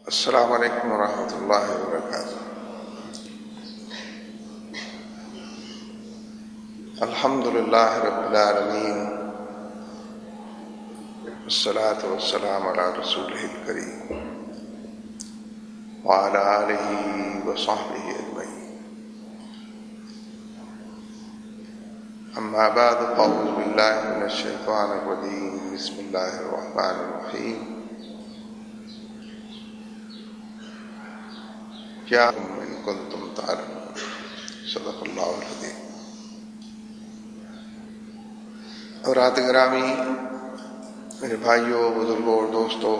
السلام علیکم ورحمۃ اللہ وبرکاتہ۔ الحمد للہ رب العالمین، والصلاۃ والسلام علی رسولہ الکریم وعلی آلہ وصحبہ اجمعین۔ اما بعد فاعوذ باللہ من الشیطان الرجیم، بسم اللہ الرحمن الرحیم۔ کیا ان کنتم تعلمون، صدق اللہ العظیم۔ حضرات گرامی، میرے بھائیوں، بزرگوں اور دوستوں،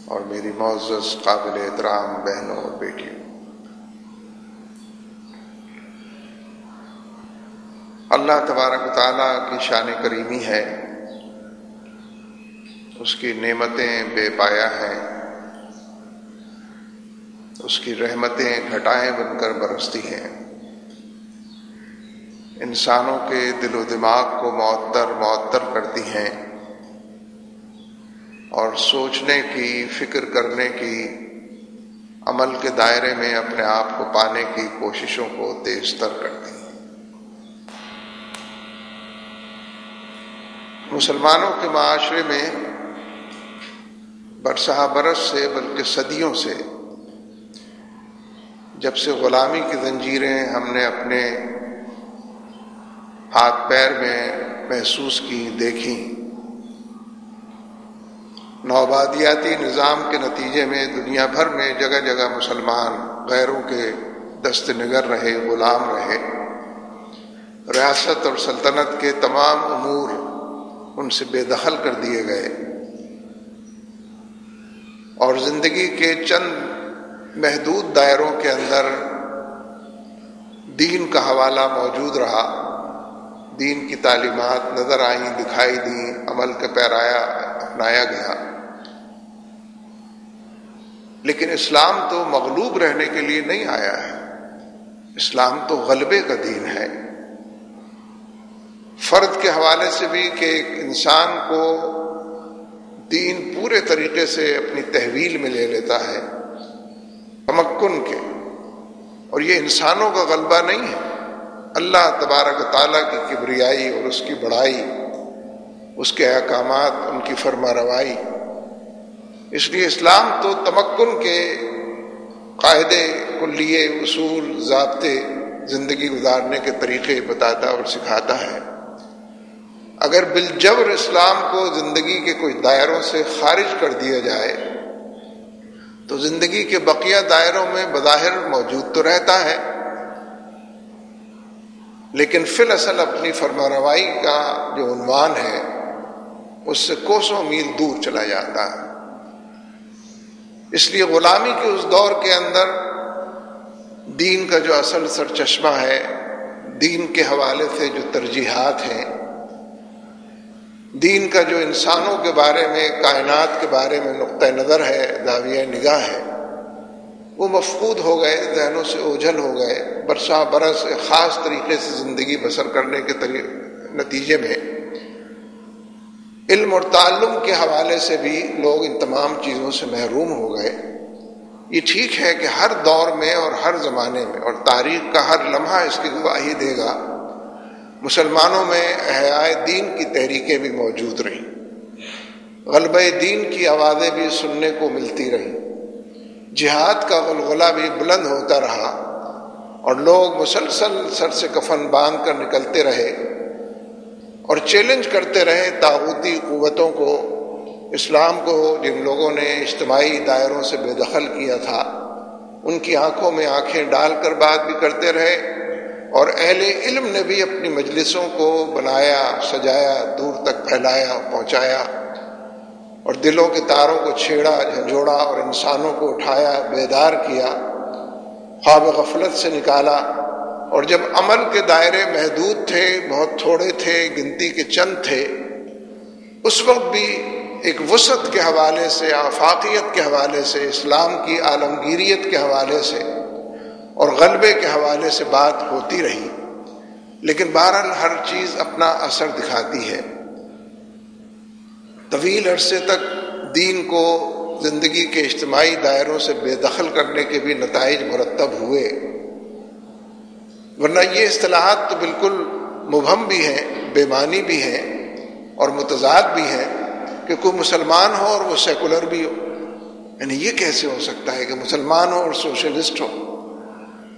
اور میری معزز قابل احترام بہنوں اور بیٹیوں، اللہ تبارک و تعالیٰ کی شان کریمی ہے، اس کی نعمتیں بے پایہ ہیں، اس کی رحمتیں گھٹائیں بن کر برستی ہیں، انسانوں کے دل و دماغ کو معطر کرتی ہیں، اور سوچنے کی، فکر کرنے کی، عمل کے دائرے میں اپنے آپ کو پانے کی کوششوں کو تیز تر کرتی ہیں۔ مسلمانوں کے معاشرے میں برسہ برس سے بلکہ صدیوں سے، جب سے غلامی کی زنجیریں ہم نے اپنے ہاتھ پیر میں محسوس کی، دیکھی، نوآبادیاتی نظام کے نتیجے میں دنیا بھر میں جگہ جگہ مسلمان غیروں کے دست نگر رہے، غلام رہے، ریاست اور سلطنت کے تمام امور ان سے بے دخل کر دیے گئے، اور زندگی کے چند محدود دائروں کے اندر دین کا حوالہ موجود رہا، دین کی تعلیمات نظر آئیں، دکھائی دیں، عمل کا پیرایا اپنایا گیا۔ لیکن اسلام تو مغلوب رہنے کے لیے نہیں آیا ہے، اسلام تو غلبے کا دین ہے۔ فرد کے حوالے سے بھی کہ ایک انسان کو دین پورے طریقے سے اپنی تحویل میں لے لیتا ہے، تمکن کے، اور یہ انسانوں کا غلبہ نہیں ہے، اللہ تبارک و تعالیٰ کی کبریائی اور اس کی بڑائی، اس کے احکامات، ان کی فرما روائی۔ اس لیے اسلام تو تمکن کے قاعدے، کلیے، اصول، ضابطے، زندگی گزارنے کے طریقے بتاتا اور سکھاتا ہے۔ اگر بالجبر اسلام کو زندگی کے کچھ دائروں سے خارج کر دیا جائے تو زندگی کے بقیہ دائروں میں بظاہر موجود تو رہتا ہے، لیکن فی الاصل اپنی فرمانروائی کا جو عنوان ہے اس سے کوسوں میل دور چلا جاتا ہے۔ اس لیے غلامی کے اس دور کے اندر دین کا جو اصل سرچشمہ ہے، دین کے حوالے سے جو ترجیحات ہیں، دین کا جو انسانوں کے بارے میں، کائنات کے بارے میں نقطہ نظر ہے، زاویہ نگاہ ہے، وہ مفقود ہو گئے، ذہنوں سے اوجھل ہو گئے۔ برسہ برس ایک خاص طریقے سے زندگی بسر کرنے کے نتیجے میں علم اور تعلم کے حوالے سے بھی لوگ ان تمام چیزوں سے محروم ہو گئے۔ یہ ٹھیک ہے کہ ہر دور میں اور ہر زمانے میں، اور تاریخ کا ہر لمحہ اس کی گواہی دے گا، مسلمانوں میں احیاء دین کی تحریکیں بھی موجود رہیں، غلبہ دین کی آوازیں بھی سننے کو ملتی رہیں، جہاد کا غلغلہ بھی بلند ہوتا رہا، اور لوگ مسلسل سر سے کفن باندھ کر نکلتے رہے اور چیلنج کرتے رہے طاغوتی قوتوں کو، اسلام کو جن لوگوں نے اجتماعی دائروں سے بے دخل کیا تھا، ان کی آنکھوں میں آنکھیں ڈال کر بات بھی کرتے رہے، اور اہل علم نے بھی اپنی مجلسوں کو بنایا، سجایا، دور تک پھیلایا، پہنچایا، اور دلوں کے تاروں کو چھیڑا، جھنجھوڑا، اور انسانوں کو اٹھایا، بیدار کیا، خواب غفلت سے نکالا۔ اور جب عمل کے دائرے محدود تھے، بہت تھوڑے تھے، گنتی کے چند تھے، اس وقت بھی ایک وسعت کے حوالے سے، آفاقیت کے حوالے سے، اسلام کی عالمگیریت کے حوالے سے اور غلبے کے حوالے سے بات ہوتی رہی۔ لیکن بہرحال ہر چیز اپنا اثر دکھاتی ہے۔ طویل عرصے تک دین کو زندگی کے اجتماعی دائروں سے بے دخل کرنے کے بھی نتائج مرتب ہوئے، ورنہ یہ اصطلاحات تو بالکل مبہم بھی ہیں، بے معنی بھی ہیں اور متضاد بھی ہیں کہ کوئی مسلمان ہو اور وہ سیکولر بھی ہو۔ یعنی یہ کیسے ہو سکتا ہے کہ مسلمان ہو اور سوشلسٹ ہو،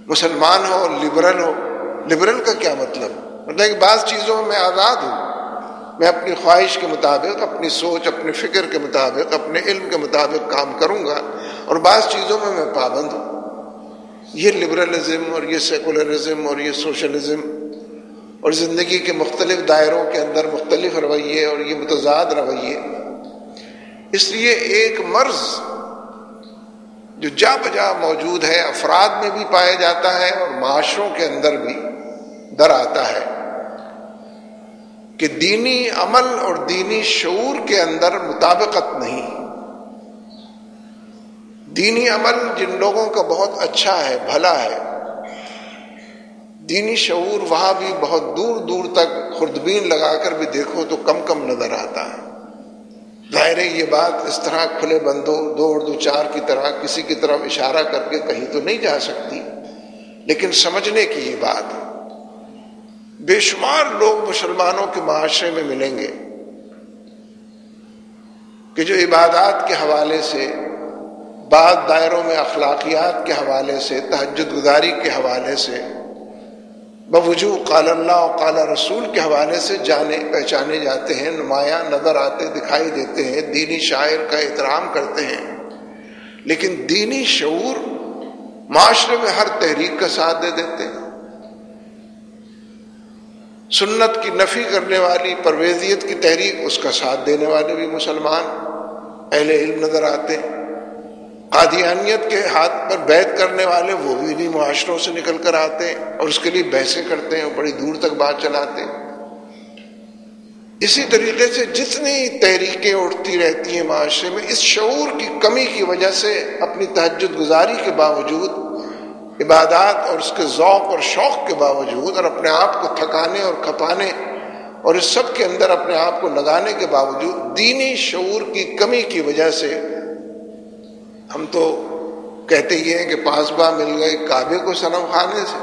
مسلمان ہو اور لبرل ہو؟ لبرل کا کیا مطلب؟ مطلب کہ بعض چیزوں میں آزاد ہوں، میں اپنی خواہش کے مطابق، اپنی سوچ، اپنے فکر کے مطابق، اپنے علم کے مطابق کام کروں گا، اور بعض چیزوں میں پابند ہوں۔ یہ لبرلزم اور یہ سیکولرزم اور یہ سوشلزم اور زندگی کے مختلف دائروں کے اندر مختلف رویے اور یہ متضاد رویے، اس لیے ایک مرض جو جا بجا موجود ہے، افراد میں بھی پایا جاتا ہے اور معاشروں کے اندر بھی در آتا ہے کہ دینی عمل اور دینی شعور کے اندر مطابقت نہیں۔ دینی عمل جن لوگوں کا بہت اچھا ہے، بھلا ہے، دینی شعور وہاں بھی بہت دور دور تک خوردبین لگا کر بھی دیکھو تو کم کم نظر آتا ہے۔ ظاہر ہے یہ بات اس طرح کھلے بندوں دو اور دو چار کی طرح کسی کی طرف اشارہ کر کے کہیں تو نہیں جا سکتی، لیکن سمجھنے کی یہ بات ہے۔ بے شمار لوگ مسلمانوں کے معاشرے میں ملیں گے کہ جو عبادات کے حوالے سے، بعض دائروں میں اخلاقیات کے حوالے سے، تہجد گزاری کے حوالے سے، بوجوہ قال اللہ و قال رسول کے حوالے سے جانے پہچانے جاتے ہیں، نمایاں نظر آتے، دکھائی دیتے ہیں، دینی شاعر کا احترام کرتے ہیں، لیکن دینی شعور معاشرے میں ہر تحریک کا ساتھ دے دیتے ہیں۔ سنت کی نفی کرنے والی پرویزیت کی تحریک، اس کا ساتھ دینے والے بھی مسلمان اہل علم نظر آتے ہیں۔ قادیانیت کے ہاتھ پر بیعت کرنے والے وہ بھی معاشروں سے نکل کر آتے ہیں اور اس کے لیے بحثیں کرتے ہیں اور بڑی دور تک بات چلاتے ہیں۔ اسی طریقے سے جتنی تحریکیں اٹھتی رہتی ہیں معاشرے میں، اس شعور کی کمی کی وجہ سے اپنی تہجد گزاری کے باوجود، عبادات اور اس کے ذوق اور شوق کے باوجود، اور اپنے آپ کو تھکانے اور کھپانے اور اس سب کے اندر اپنے آپ کو لگانے کے باوجود، دینی شعور کی کمی کی وجہ سے ہم تو کہتے یہ ہیں کہ پاسباں مل گئے کعبے کو صنم خانے سے،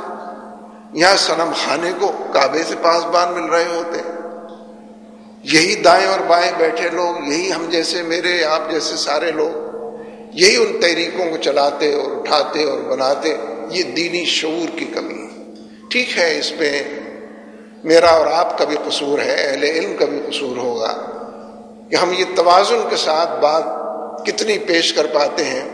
یہاں صنم خانے کو کعبے سے پاسبان مل رہے ہوتے ہیں۔ یہی دائیں اور بائیں بیٹھے لوگ، یہی ہم جیسے، میرے آپ جیسے سارے لوگ، یہی ان تحریکوں کو چلاتے اور اٹھاتے اور بناتے۔ یہ دینی شعور کی کمی ہے۔ ٹھیک ہے، اس پہ میرا اور آپ کا بھی قصور ہے، اہل علم کا بھی قصور ہوگا کہ ہم یہ توازن کے ساتھ بات کتنی پیش کر پاتے ہیں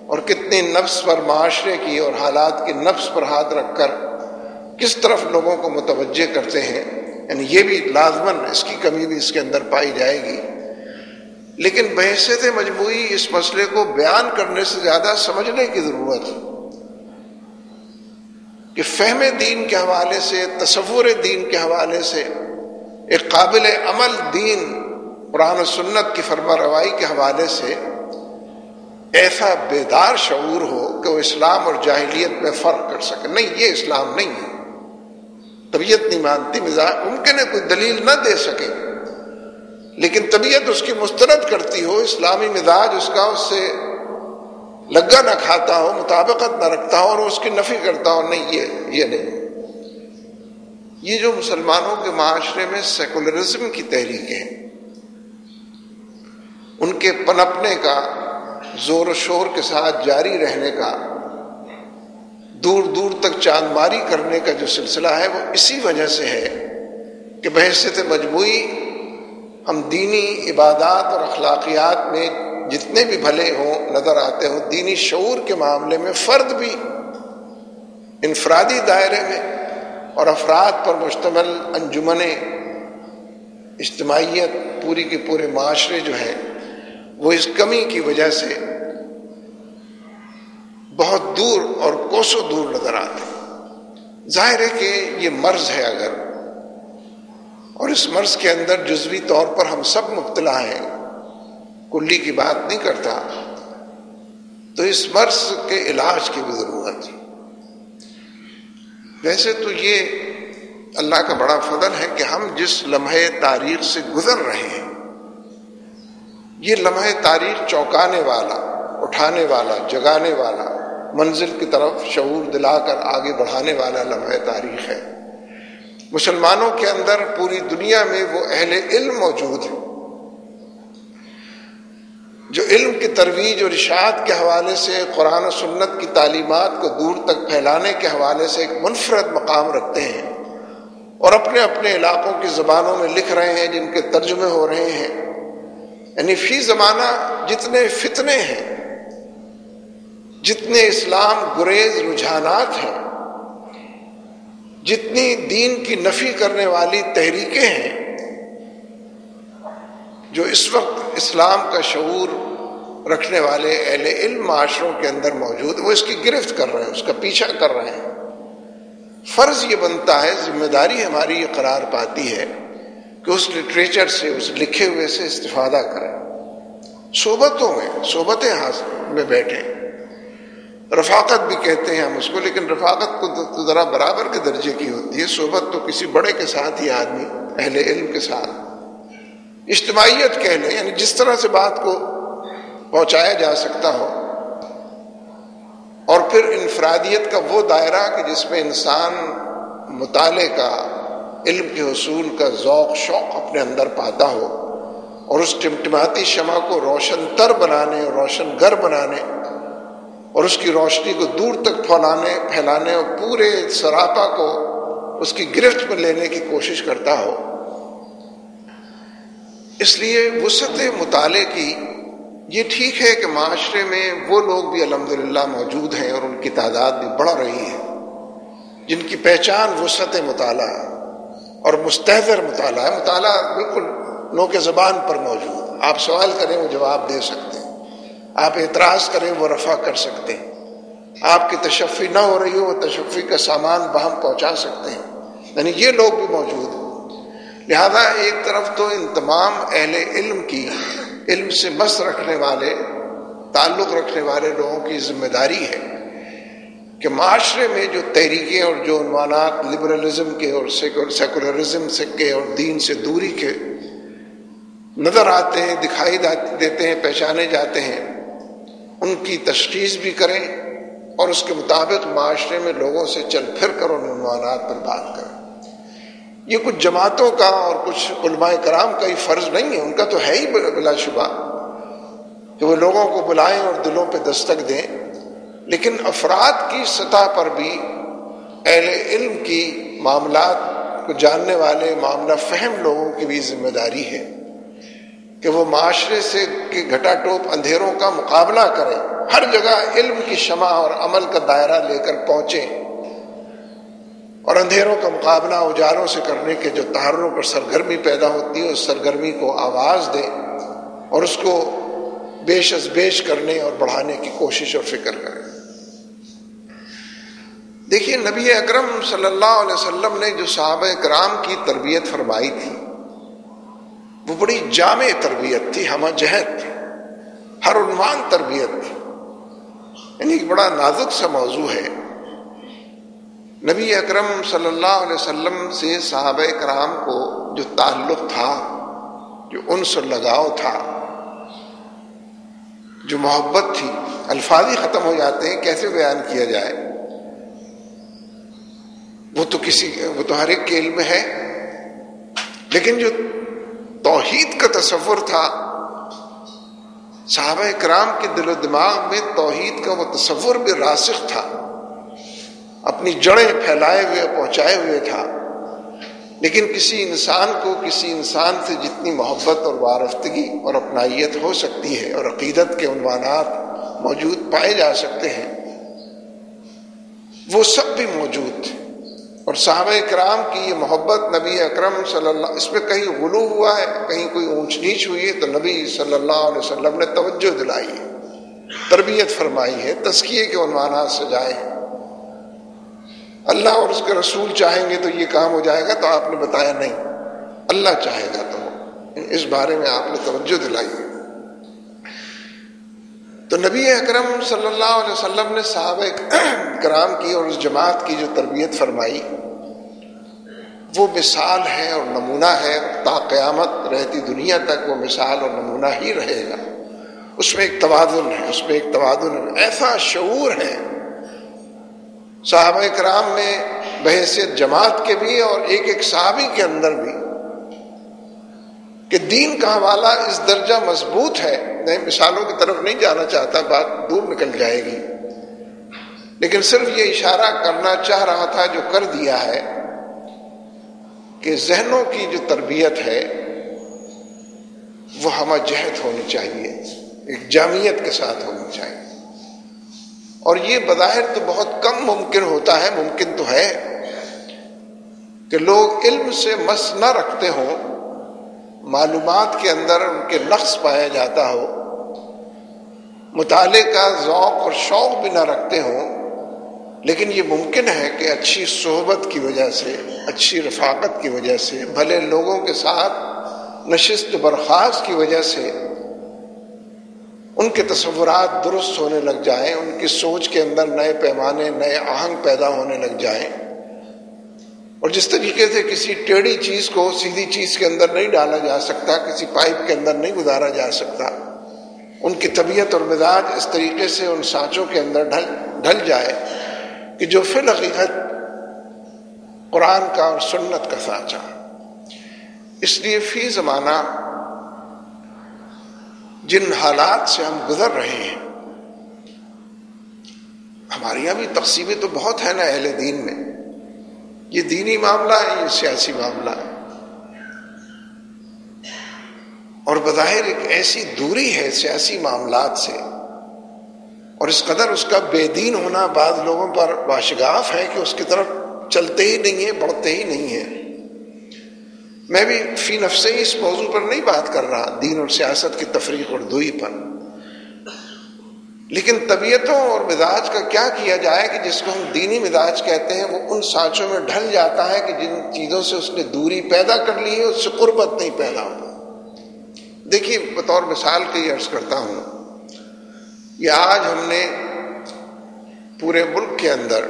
اور کتنی نفس پر، معاشرے کی اور حالات کی نفس پر ہاتھ رکھ کر کس طرف لوگوں کو متوجہ کرتے ہیں۔ یعنی یہ بھی لازماً اس کی کمی بھی اس کے اندر پائی جائے گی، لیکن بحیثیت مجموعی اس مسئلے کو بیان کرنے سے زیادہ سمجھنے کی ضرورت ہے کہ فہم دین کے حوالے سے، تصور دین کے حوالے سے، ایک قابل عمل دین قرآن و سنت کی فرما روائی کے حوالے سے ایسا بیدار شعور ہو کہ وہ اسلام اور جاہلیت میں فرق کر سکے۔ نہیں، یہ اسلام نہیں ہے، طبیعت نہیں مانتی، مزاج ممکن ہے کوئی دلیل نہ دے سکے، لیکن طبیعت اس کی مسترد کرتی ہو، اسلامی مزاج اس کا اس سے لگا نہ کھاتا ہو، مطابقت نہ رکھتا ہو اور اس کی نفی کرتا ہو۔ نہیں، یہ نہیں۔ یہ جو مسلمانوں کے معاشرے میں سیکولرزم کی تحریکیں ہیں، ان کے پنپنے کا، زور و شور کے ساتھ جاری رہنے کا، دور دور تک چاند ماری کرنے کا جو سلسلہ ہے، وہ اسی وجہ سے ہے کہ بحیثیت مجموعی ہم دینی عبادات اور اخلاقیات میں جتنے بھی بھلے ہوں، نظر آتے ہوں، دینی شعور کے معاملے میں فرد بھی انفرادی دائرے میں اور افراد پر مشتمل انجمنیں، اجتماعیت، پوری کے پورے معاشرے جو ہیں، وہ اس کمی کی وجہ سے بہت دور اور کوسوں دور نظر آتے ہیں۔ ظاہر ہے کہ یہ مرض ہے اگر، اور اس مرض کے اندر جزوی طور پر ہم سب مبتلا ہیں، کلی کی بات نہیں کرتا، تو اس مرض کے علاج کی بھی ضرورت ہے۔ ویسے تو یہ اللہ کا بڑا فضل ہے کہ ہم جس لمحے تاریخ سے گزر رہے ہیں، یہ لمحہ تاریخ چونکانے والا، اٹھانے والا، جگانے والا، منزل کی طرف شعور دلا کر آگے بڑھانے والا لمحہ تاریخ ہے۔ مسلمانوں کے اندر پوری دنیا میں وہ اہل علم موجود ہیں جو علم کی ترویج اور اشاعت کے حوالے سے قرآن و سنت کی تعلیمات کو دور تک پھیلانے کے حوالے سے ایک منفرد مقام رکھتے ہیں اور اپنے اپنے علاقوں کی زبانوں میں لکھ رہے ہیں، جن کے ترجمے ہو رہے ہیں۔ یعنی فی زمانہ جتنے فتنے ہیں، جتنے اسلام گریز رجحانات ہیں، جتنی دین کی نفی کرنے والی تحریکیں ہیں، جو اس وقت اسلام کا شعور رکھنے والے اہل علم معاشروں کے اندر موجود، وہ اس کی گرفت کر رہے ہیں، اس کا پیچھا کر رہے ہیں۔ فرض یہ بنتا ہے، ذمہ داری ہماری یہ قرار پاتی ہے کہ اس لٹریچر سے، اس لکھے ہوئے سے استفادہ کریں، صحبتوں میں، صحبتیں میں بیٹھیں۔ رفاقت بھی کہتے ہیں ہم اس کو، لیکن رفاقت کو تو ذرا برابر کے درجے کی ہوتی ہے۔ صحبت تو کسی بڑے کے ساتھ ہی آدمی، اہل علم کے ساتھ، اجتماعیت کہہ لیں، یعنی جس طرح سے بات کو پہنچایا جا سکتا ہو۔ اور پھر انفرادیت کا وہ دائرہ کہ جس میں انسان مطالعے کا، علم کے حصول کا ذوق شوق اپنے اندر پاتا ہو، اور اس ٹمٹماتی شمع کو روشن تر بنانے اور روشن گر بنانے اور اس کی روشنی کو دور تک پھیلانے اور پورے سراپا کو اس کی گرفت میں لینے کی کوشش کرتا ہو۔ اس لیے وسعت مطالعے کی یہ ٹھیک ہے کہ معاشرے میں وہ لوگ بھی الحمدللہ موجود ہیں اور ان کی تعداد بھی بڑھ رہی ہے جن کی پہچان وسعت مطالعہ اور مستحضر مطالعہ ہے۔ مطالعہ بالکل نو کے زبان پر موجود ہے، آپ سوال کریں وہ جواب دے سکتے ہیں، آپ اعتراض کریں وہ رفع کر سکتے ہیں، آپ کی تشفی نہ ہو رہی ہو وہ تشفی کا سامان باہم پہنچا سکتے ہیں، یعنی یہ لوگ بھی موجود ہیں۔ لہذا ایک طرف تو ان تمام اہل علم کی، علم سے مس رکھنے والے، تعلق رکھنے والے لوگوں کی ذمہ داری ہے کہ معاشرے میں جو تحریکیں اور جو عنوانات لبرلزم کے اور سیکولرزم کے اور دین سے دوری کے نظر آتے ہیں، دکھائی دیتے ہیں، پہچانے جاتے ہیں، ان کی تشخیص بھی کریں اور اس کے مطابق معاشرے میں لوگوں سے چل پھر کر ان عنوانات پر بات کریں۔ یہ کچھ جماعتوں کا اور کچھ علماء کرام کا ہی فرض نہیں ہے، ان کا تو ہے ہی بلا شبہ کہ وہ لوگوں کو بلائیں اور دلوں پہ دستک دیں، لیکن افراد کی سطح پر بھی اہل علم کی، معاملات کو جاننے والے، معاملہ فہم لوگوں کی بھی ذمہ داری ہے کہ وہ معاشرے سے کے گھٹا ٹوپ اندھیروں کا مقابلہ کریں، ہر جگہ علم کی شمع اور عمل کا دائرہ لے کر پہنچیں اور اندھیروں کا مقابلہ اجالوں سے کرنے کے جو تحرک اور سرگرمی پیدا ہوتی ہے، اس سرگرمی کو آواز دیں اور اس کو بیش از بیش کرنے اور بڑھانے کی کوشش اور فکر کریں۔ دیکھیے، نبی اکرم صلی اللہ علیہ وسلم نے جو صحابہ کرام کی تربیت فرمائی تھی وہ بڑی جامع تربیت تھی، ہمہ جہت تھی، ہر عنوان تربیت تھی، یعنی ایک بڑا نازک سا موضوع ہے۔ نبی اکرم صلی اللہ علیہ وسلم سے صحابہ کرام کو جو تعلق تھا، جو انس اور لگاؤ تھا، جو محبت تھی، الفاظ ہی ختم ہو جاتے ہیں، کیسے بیان کیا جائے؟ وہ تو ہر ایک کے علم میں ہے، لیکن جو توحید کا تصور تھا صحابہ کرام کے دل و دماغ میں، توحید کا وہ تصور بھی راسخ تھا، اپنی جڑیں پھیلائے ہوئے، پہنچائے ہوئے تھا۔ لیکن کسی انسان کو کسی انسان سے جتنی محبت اور وارفتگی اور اپنائیت ہو سکتی ہے اور عقیدت کے عنوانات موجود پائے جا سکتے ہیں، وہ سب بھی موجود تھے۔ اور صحابہ کرام کی یہ محبت نبی اکرم صلی اللہ، اس میں کہیں غلو ہوا ہے، کہیں کوئی اونچ نیچ ہوئی ہے تو نبی صلی اللہ علیہ وسلم نے توجہ دلائی ہے، تربیت فرمائی ہے، تزکیے کے عنوانات سجائے ہیں۔ اللہ اور اس کے رسول چاہیں گے تو یہ کام ہو جائے گا، تو آپ نے بتایا نہیں، اللہ چاہے گا تو اس بارے میں آپ نے توجہ دلائی ہے۔ تو نبی اکرم صلی اللہ علیہ وسلم نے صحابہ کرام کی اور اس جماعت کی جو تربیت فرمائی، وہ مثال ہے اور نمونہ ہے، تا قیامت رہتی دنیا تک وہ مثال اور نمونہ ہی رہے گا۔ اس میں ایک توازن ہے، اس میں ایک توازن ہے، ایسا شعور ہے صحابہ کرام میں بحیثیت جماعت کے بھی اور ایک ایک صحابی کے اندر بھی، کہ دین کا حوالہ اس درجہ مضبوط ہے۔ میں مثالوں کی طرف نہیں جانا چاہتا، بات دور نکل جائے گی، لیکن صرف یہ اشارہ کرنا چاہ رہا تھا جو کر دیا ہے، کہ ذہنوں کی جو تربیت ہے وہ ہمہ جہت ہونی چاہیے، ایک جامعیت کے ساتھ ہونی چاہیے۔ اور یہ بظاہر تو بہت کم ممکن ہوتا ہے، ممکن تو ہے کہ لوگ علم سے مس نہ رکھتے ہوں، معلومات کے اندر ان کے نقص پایا جاتا ہو، مطالعے کا ذوق اور شوق بھی نہ رکھتے ہوں، لیکن یہ ممکن ہے کہ اچھی صحبت کی وجہ سے، اچھی رفاقت کی وجہ سے، بھلے لوگوں کے ساتھ نشست برخاست کی وجہ سے ان کے تصورات درست ہونے لگ جائیں، ان کی سوچ کے اندر نئے پیمانے، نئے آہنگ پیدا ہونے لگ جائیں، اور جس طریقے سے کسی ٹیڑھی چیز کو سیدھی چیز کے اندر نہیں ڈالا جا سکتا، کسی پائپ کے اندر نہیں گزارا جا سکتا، ان کی طبیعت اور مزاج اس طریقے سے ان سانچوں کے اندر ڈھل جائے کہ جو فی الحقیقت قرآن کا اور سنت کا سانچہ۔ اس لیے فی زمانہ جن حالات سے ہم گزر رہے ہیں، ہمارے یہاں بھی تقسیمیں تو بہت ہیں نا اہل دین میں، یہ دینی معاملہ ہے، یہ سیاسی معاملہ ہے، اور بظاہر ایک ایسی دوری ہے سیاسی معاملات سے، اور اس قدر اس کا بے دین ہونا بعض لوگوں پر واشگاف ہے کہ اس کی طرف چلتے ہی نہیں ہیں، بڑھتے ہی نہیں ہیں۔ میں بھی فی نفسے اس موضوع پر نہیں بات کر رہا، دین اور سیاست کی تفریق اور دوئی پر، لیکن طبیعتوں اور مزاج کا کیا کیا جائے کہ جس کو ہم دینی مزاج کہتے ہیں وہ ان سانچوں میں ڈھل جاتا ہے کہ جن چیزوں سے اس نے دوری پیدا کر لی ہے اس سے قربت نہیں پیدا ہوتا۔ دیکھیے بطور مثال کے یہ عرض کرتا ہوں، یہ آج ہم نے پورے ملک کے اندر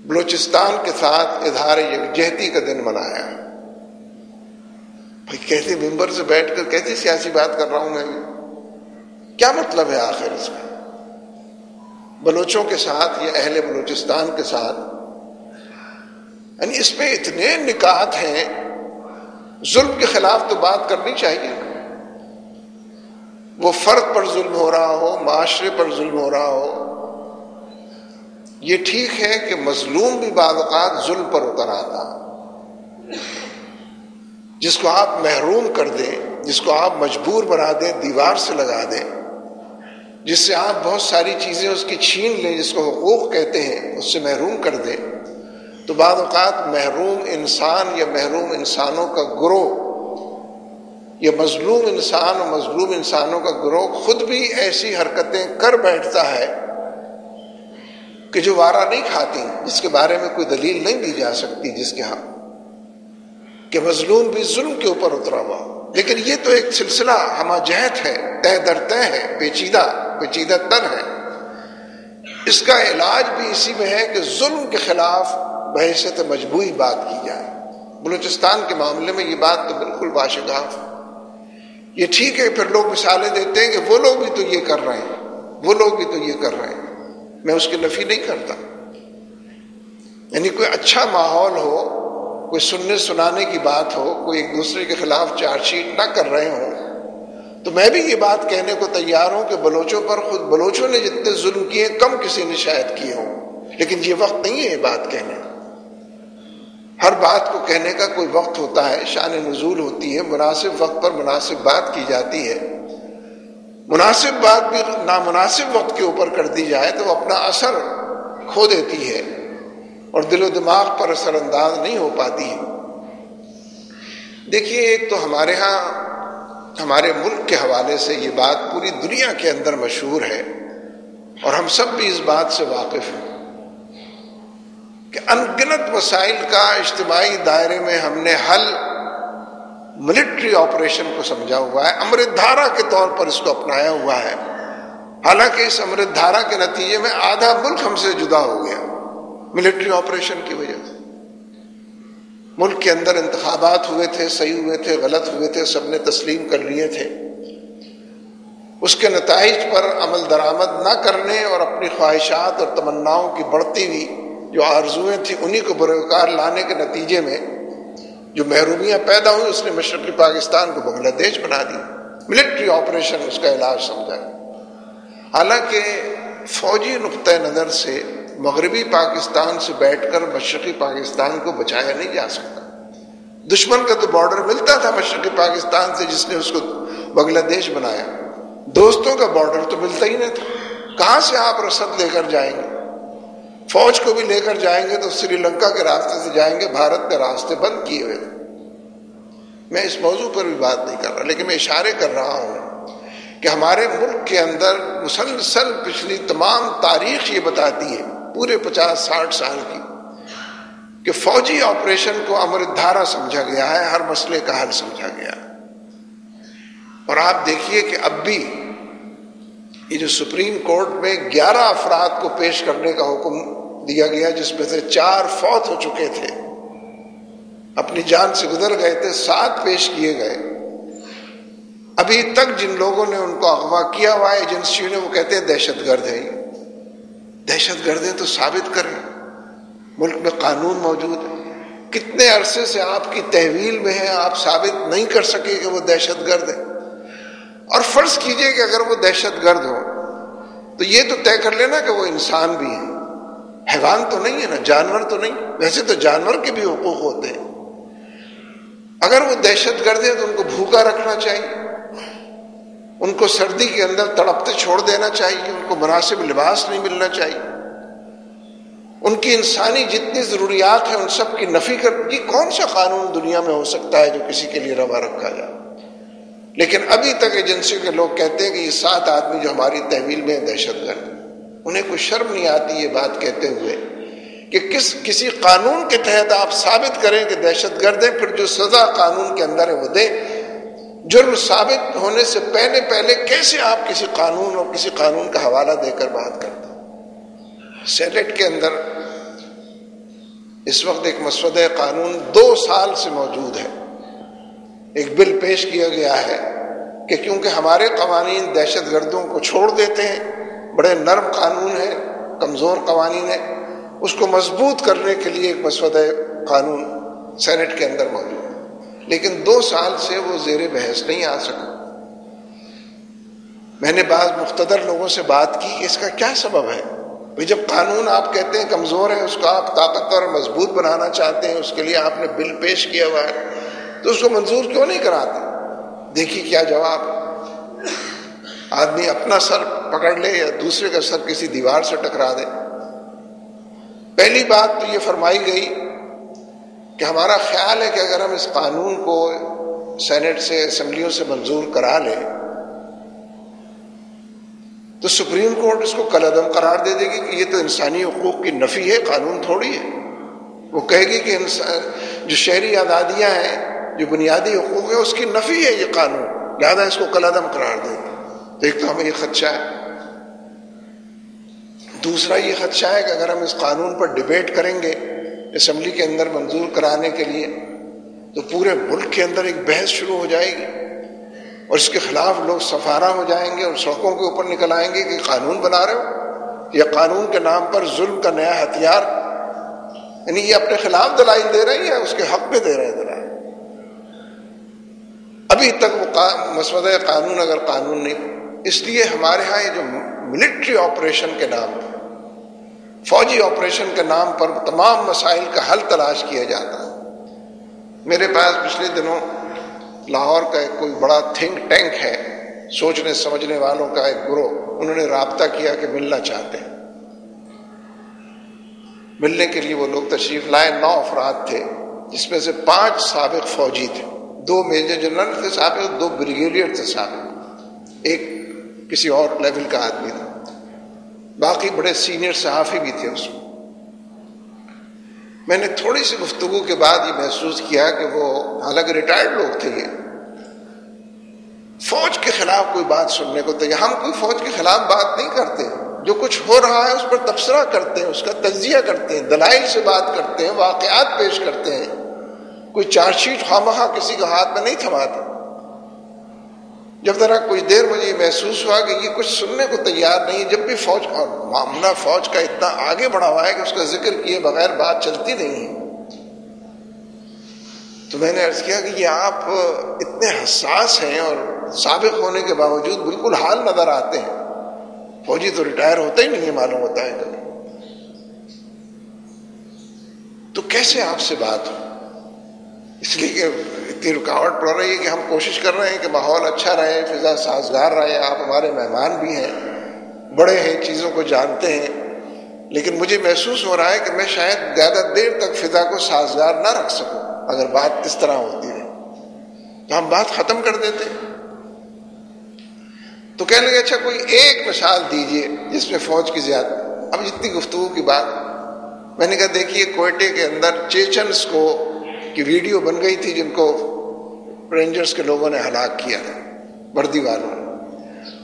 بلوچستان کے ساتھ اظہار یکجہتی کا دن منایا۔ بھائی کیسے ممبر سے بیٹھ کر کیسی سیاسی بات کر رہا ہوں میں بھی، کیا مطلب ہے آخر اس میں؟ بلوچوں کے ساتھ یا اہل بلوچستان کے ساتھ، یعنی اس میں اتنے نکات ہیں، ظلم کے خلاف تو بات کرنی چاہیے، وہ فرد پر ظلم ہو رہا ہو، معاشرے پر ظلم ہو رہا ہو۔ یہ ٹھیک ہے کہ مظلوم بھی بعض اوقات ظلم پر اتر آتا، جس کو آپ محروم کر دیں، جس کو آپ مجبور بنا دیں، دیوار سے لگا دیں، جس سے آپ بہت ساری چیزیں اس کی چھین لیں، جس کو حقوق کہتے ہیں، اس سے محروم کر دیں، تو بعض اوقات محروم انسان یا محروم انسانوں کا گروہ یا مظلوم انسان اور مظلوم انسانوں کا گروہ خود بھی ایسی حرکتیں کر بیٹھتا ہے کہ جو وارہ نہیں کھاتی، جس کے بارے میں کوئی دلیل نہیں دی جا سکتی، جس کے ہاں کہ مظلوم بھی ظلم کے اوپر اترا ہوا۔ لیکن یہ تو ایک سلسلہ ہمہ جہت ہے، تہ در تہ ہے، پیچیدہ تر ہے۔ اس کا علاج بھی اسی میں ہے کہ ظلم کے خلاف بحیثیت مجموعی بات کی جائے۔ بلوچستان کے معاملے میں یہ بات تو بالکل واشگاف۔ یہ ٹھیک ہے پھر لوگ مثالیں دیتے ہیں کہ وہ لوگ بھی تو یہ کر رہے ہیں، وہ لوگ بھی تو یہ کر رہے ہیں، میں اس کی نفی نہیں کرتا، یعنی کوئی اچھا ماحول ہو، کوئی سننے سنانے کی بات ہو، کوئی ایک دوسرے کے خلاف چارج شیٹ نہ کر رہے ہوں، تو میں بھی یہ بات کہنے کو تیار ہوں کہ بلوچوں پر خود بلوچوں نے جتنے ظلم کیے کم کسی نے شاید کیے ہوں، لیکن یہ وقت نہیں ہے یہ بات کہنے کا۔ ہر بات کو کہنے کا کوئی وقت ہوتا ہے، شان نزول ہوتی ہے، مناسب وقت پر مناسب بات کی جاتی ہے۔ مناسب بات بھی نامناسب وقت کے اوپر کر دی جائے تو اپنا اثر کھو دیتی ہے اور دل و دماغ پر اثر انداز نہیں ہو پاتی ہے۔ دیکھیے ایک تو ہمارے ہاں ہمارے ملک کے حوالے سے یہ بات پوری دنیا کے اندر مشہور ہے اور ہم سب بھی اس بات سے واقف ہیں کہ ان گنت مسائل کا اجتماعی دائرے میں ہم نے حل ملٹری آپریشن کو سمجھا ہوا ہے، امرت دھارا کے طور پر اس کو اپنایا ہوا ہے، حالانکہ اس امرت دھارا کے نتیجے میں آدھا ملک ہم سے جدا ہو گیا ملٹری آپریشن کی وجہ سے۔ ملک کے اندر انتخابات ہوئے تھے، صحیح ہوئے تھے، غلط ہوئے تھے، سب نے تسلیم کر لیے تھے، اس کے نتائج پر عمل درآمد نہ کرنے اور اپنی خواہشات اور تمناؤں کی بڑھتی ہوئی جو آرزویں تھیں انہی کو بروکار لانے کے نتیجے میں جو محرومیاں پیدا ہوئی، اس نے مشرقی پاکستان کو بنگلہ دیش بنا دی. ملٹری آپریشن اس کا علاج سمجھا. حالانکہ فوجی نقطہ نظر سے مغربی پاکستان سے بیٹھ کر مشرقی پاکستان کو بچایا نہیں جا سکتا. دشمن کا تو بارڈر ملتا تھا مشرقی پاکستان سے جس نے اس کو بنگلہ دیش بنایا، دوستوں کا بارڈر تو ملتا ہی نہیں تھا. کہاں سے آپ رسد لے کر جائیں گے؟ فوج کو بھی لے کر جائیں گے تو سری لنکا کے راستے سے جائیں گے، بھارت کے راستے بند کیے ہوئے تھے. میں اس موضوع پر بھی بات نہیں کر رہا، لیکن میں اشارے کر رہا ہوں کہ ہمارے ملک کے اندر مسلسل پچھلی تمام تاریخ یہ بتاتی ہے، پورے 50-60 سال کی، کہ فوجی آپریشن کو امرت دھارا سمجھا گیا ہے، ہر مسئلے کا حل سمجھا گیا ہے. اور آپ دیکھیے کہ اب بھی یہ جو سپریم کورٹ میں 11 افراد کو پیش کرنے کا حکم دیا گیا، جس میں سے 4 فوت ہو چکے تھے، اپنی جان سے گزر گئے تھے، 7 پیش کیے گئے. ابھی تک جن لوگوں نے ان کو اغوا کیا ہوا ہے ایجنسیوں نے، وہ کہتے ہیں دہشت گرد ہے. دہشت گرد ہے تو ثابت کریں. ملک میں قانون موجود ہے. کتنے عرصے سے آپ کی تحویل میں ہے، آپ ثابت نہیں کر سکے کہ وہ دہشت گرد ہے. اور فرض کیجئے کہ اگر وہ دہشت گرد ہو تو یہ تو طے کر لینا کہ وہ انسان بھی ہے، حیوان تو نہیں ہے نا، جانور تو نہیں. ویسے تو جانور کے بھی حقوق ہوتے ہیں. اگر وہ دہشت گرد ہے تو ان کو بھوکا رکھنا چاہیے، ان کو سردی کے اندر تڑپتے چھوڑ دینا چاہیے، ان کو مناسب لباس نہیں ملنا چاہیے، ان کی انسانی جتنی ضروریات ہیں ان سب کی نفی کر. یہ کون سا قانون دنیا میں ہو سکتا ہے جو کسی کے لیے روا رکھا جائے؟ لیکن ابھی تک ایجنسیوں کے لوگ کہتے ہیں کہ یہ 7 آدمی جو ہماری تحویل میں دہشت گرد. انہیں کوئی شرم نہیں آتی یہ بات کہتے ہوئے کہ کسی قانون کے تحت آپ ثابت کریں کہ دہشت گرد ہیں، پھر جو سزا قانون کے اندر ہے وہ دیں. جرم ثابت ہونے سے پہلے کیسے آپ کسی قانون اور کسی قانون کا حوالہ دے کر بات کرتے ہیں؟ سینیٹ کے اندر اس وقت ایک مسودہ قانون 2 سال سے موجود ہے. ایک بل پیش کیا گیا ہے کہ کیونکہ ہمارے قوانین دہشت گردوں کو چھوڑ دیتے ہیں، بڑے نرم قانون ہیں، کمزور قوانین ہیں، اس کو مضبوط کرنے کے لیے ایک مسودہ قانون سینیٹ کے اندر موجود ہے. لیکن 2 سال سے وہ زیر بحث نہیں آ سکا. میں نے بعض مقتدر لوگوں سے بات کی کہ اس کا کیا سبب ہے؟ جب قانون آپ کہتے ہیں کمزور ہے، اس کو آپ طاقتور اور مضبوط بنانا چاہتے ہیں، اس کے لیے آپ نے بل پیش کیا ہوا ہے، تو اس کو منظور کیوں نہیں کراتے؟ دیکھیے کیا جواب. آدمی اپنا سر پکڑ لے یا دوسرے کا سر کسی دیوار سے ٹکرا دے. پہلی بات تو یہ فرمائی گئی کہ ہمارا خیال ہے کہ اگر ہم اس قانون کو سینٹ سے، اسمبلیوں سے منظور کرا لیں تو سپریم کورٹ اس کو کالعدم قرار دے دے گی کہ یہ تو انسانی حقوق کی نفی ہے، قانون تھوڑی ہے. وہ کہے گی کہ جو شہری آزادیاں ہیں، جو بنیادی حقوق ہے، اس کی نفی ہے یہ قانون، لہذا اس کو کالعدم قرار دے. تو ایک تو ہمیں یہ خدشہ ہے. دوسرا یہ خدشہ ہے کہ اگر ہم اس قانون پر ڈیبیٹ کریں گے اسمبلی کے اندر منظور کرانے کے لیے تو پورے ملک کے اندر ایک بحث شروع ہو جائے گی اور اس کے خلاف لوگ سفارہ ہو جائیں گے اور سڑکوں کے اوپر نکل آئیں گے کہ قانون بنا رہے ہو. یہ قانون کے نام پر ظلم کا نیا ہتھیار، یعنی یہ اپنے خلاف دلائل دے رہے ہیں یا اس کے حق میں دے رہے ہیں دلائل. ابھی تک وہ مسودہ قانون اگر قانون نہیں، اس لیے ہمارے ہاں یہ جو ملٹری آپریشن کے نام پر، فوجی آپریشن کے نام پر تمام مسائل کا حل تلاش کیا جاتا ہے. میرے پاس پچھلے دنوں لاہور کا ایک کوئی بڑا تھنک ٹینک ہے، سوچنے سمجھنے والوں کا ایک گروہ، انہوں نے رابطہ کیا کہ ملنا چاہتے ہیں. ملنے کے لیے وہ لوگ تشریف لائے. 9 افراد تھے، جس میں سے 5 سابق فوجی تھے، 2 میجر جنرل تھے سابق، 2 بریگیڈیئر تھے سابق، ایک کسی اور لیول کا آدمی تھا، باقی بڑے سینئر صحافی بھی تھے اس میں. میں نے تھوڑی سی گفتگو کے بعد یہ محسوس کیا کہ وہ حالانکہ ریٹائرڈ لوگ تھے، یہ فوج کے خلاف کوئی بات سننے کو تیار. ہم کوئی فوج کے خلاف بات نہیں کرتے، جو کچھ ہو رہا ہے اس پر تبصرہ کرتے ہیں، اس کا تجزیہ کرتے ہیں، دلائل سے بات کرتے ہیں، واقعات پیش کرتے ہیں. کوئی چارج شیٹ خواہ کسی کو ہاتھ میں نہیں تھماتے. جب ذرا کچھ دیر مجھے یہ محسوس ہوا کہ یہ کچھ سننے کو تیار نہیں ہے، جب بھی فوج اور معاملہ فوج کا اتنا آگے بڑھا ہوا ہے کہ اس کا ذکر کیے بغیر بات چلتی نہیں ہے، تو میں نے عرض کیا کہ یہ آپ اتنے حساس ہیں اور سابق ہونے کے باوجود بالکل حال نظر آتے ہیں. فوجی تو ریٹائر ہوتا ہی نہیں ہے، معلوم ہوتا ہے کبھی، تو کیسے آپ سے بات ہو؟ اس لیے کہ اتنی رکاوٹ پڑ رہی ہے کہ ہم کوشش کر رہے ہیں کہ ماحول اچھا رہے، فضا سازگار رہے. آپ ہمارے مہمان بھی ہیں، بڑے ہیں، چیزوں کو جانتے ہیں، لیکن مجھے محسوس ہو رہا ہے کہ میں شاید زیادہ دیر تک فضا کو سازگار نہ رکھ سکوں. اگر بات اس طرح ہوتی ہے تو ہم بات ختم کر دیتے. تو کہنے لگے اچھا کوئی ایک مثال دیجئے جس میں فوج کی زیادہ. اب اتنی گفتگو کی بات، میں نے کہا دیکھیے کوئٹے کے اندر چیچنس کو کی ویڈیو بن گئی تھی جن کو رینجرز کے لوگوں نے ہلاک کیا تھا، وردی والوں نے.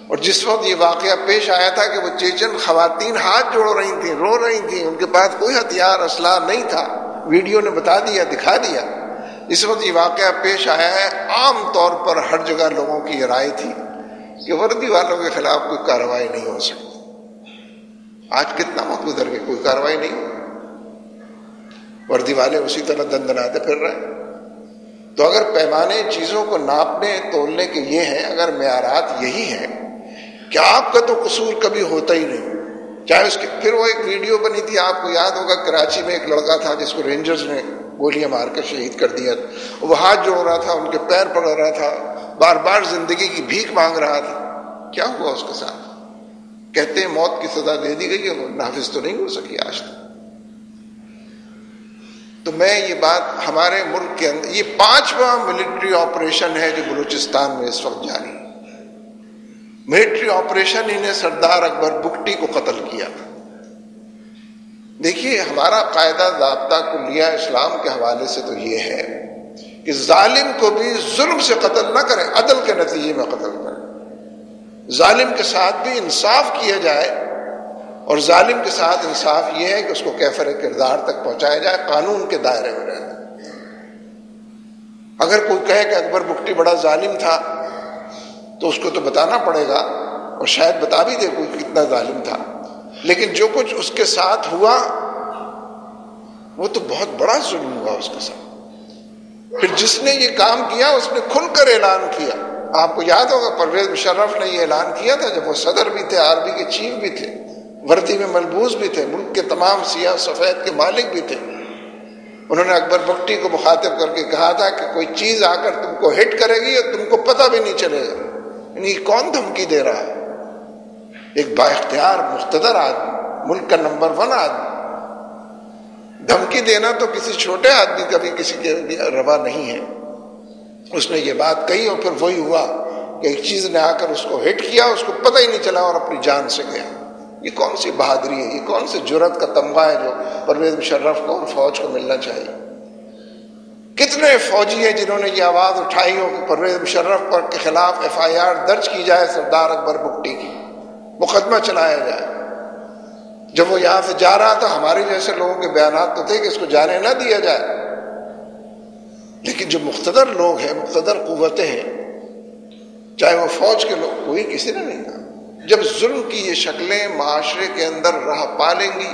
اور جس وقت یہ واقعہ پیش آیا تھا کہ وہ چیچن خواتین ہاتھ جوڑ رہی تھیں، رو رہی تھیں، ان کے پاس کوئی ہتھیار اسلحہ نہیں تھا، ویڈیو نے بتا دیا، دکھا دیا. اس وقت یہ واقعہ پیش آیا ہے، عام طور پر ہر جگہ لوگوں کی یہ رائے تھی کہ وردی والوں کے خلاف کوئی کارروائی نہیں ہو سکتی. آج کتنا وقت گزر کے کوئی کارروائی نہیں ہوئی، وردی والے اسی طرح دندناتے پھر رہے ہیں. تو اگر پیمانے چیزوں کو ناپنے تولنے کے یہ ہیں، اگر معیارات یہی ہیں کہ آپ کا تو قصور کبھی ہوتا ہی نہیں، چاہے اس کی. پھر وہ ایک ویڈیو بنی تھی، آپ کو یاد ہوگا، کراچی میں ایک لڑکا تھا جس کو رینجرز نے گولیاں مار کے شہید کر دیا. وہ ہاتھ جوڑ رہا تھا، ان کے پیر پکڑ رہا تھا، بار بار زندگی کی بھیک مانگ رہا تھا. کیا ہوا اس کے ساتھ؟ کہتے ہیں موت کی سزا دے دی گئی، اور نافذ تو نہیں ہو سکی آج تک. تو میں یہ بات ہمارے ملک کے اندر، یہ 5واں ملٹری آپریشن ہے جو بلوچستان میں اس وقت جاری ہے. ملٹری آپریشن ہی نے سردار اکبر بگٹی کو قتل کیا تھا. دیکھیے ہمارا قاعدہ ضابطہ کلیہ اسلام کے حوالے سے تو یہ ہے کہ ظالم کو بھی ظلم سے قتل نہ کریں، عدل کے نتیجے میں قتل کریں. ظالم کے ساتھ بھی انصاف کیا جائے، اور ظالم کے ساتھ انصاف یہ ہے کہ اس کو کیفر کردار تک پہنچایا جائے، قانون کے دائرے میں رہنا. اگر کوئی کہے کہ اکبر بگٹی بڑا ظالم تھا تو اس کو تو بتانا پڑے گا، اور شاید بتا بھی دے کوئی کتنا ظالم تھا، لیکن جو کچھ اس کے ساتھ ہوا وہ تو بہت بڑا ظلم ہوا اس کے ساتھ. پھر جس نے یہ کام کیا اس نے کھل کر اعلان کیا. آپ کو یاد ہوگا پرویز مشرف نے یہ اعلان کیا تھا جب وہ صدر بھی تھے، آرمی کے چیف بھی تھے، وردی میں ملبوس بھی تھے، ملک کے تمام سیاہ سفید کے مالک بھی تھے. انہوں نے اکبر بگٹی کو مخاطب کر کے کہا تھا کہ کوئی چیز آ کر تم کو ہٹ کرے گی اور تم کو پتہ بھی نہیں چلے گا. یعنی کون دھمکی دے رہا ہے؟ ایک با اختیار مقتدر آدمی، ملک کا نمبر 1 آدمی. دھمکی دینا تو کسی چھوٹے آدمی کا بھی کسی کے روا نہیں ہے. اس نے یہ بات کہی اور پھر وہی ہوا کہ ایک چیز نے آ کر اس کو ہٹ کیا، اس کو پتہ ہی نہیں چلا اور اپنی جان سے گیا. یہ کون سی بہادری ہے؟ یہ کون سی جرأت کا تمغہ ہے جو پرویز مشرف کو اور فوج کو ملنا چاہیے؟ کتنے فوجی ہیں جنہوں نے یہ آواز اٹھائی ہو کہ پرویز مشرف پر کے خلاف FIR درج کی جائے، سردار اکبر بگٹی کی مقدمہ چلایا جائے. جب وہ یہاں سے جا رہا تھا ہمارے جیسے لوگوں کے بیانات تو تھے کہ اس کو جانے نہ دیا جائے، لیکن جو مقتدر لوگ ہیں، مقتدر قوتیں ہیں، چاہے وہ فوج کے لوگ، کوئی کسی نے نہیں کہا. جب ظلم کی یہ شکلیں معاشرے کے اندر راہ پالیں گی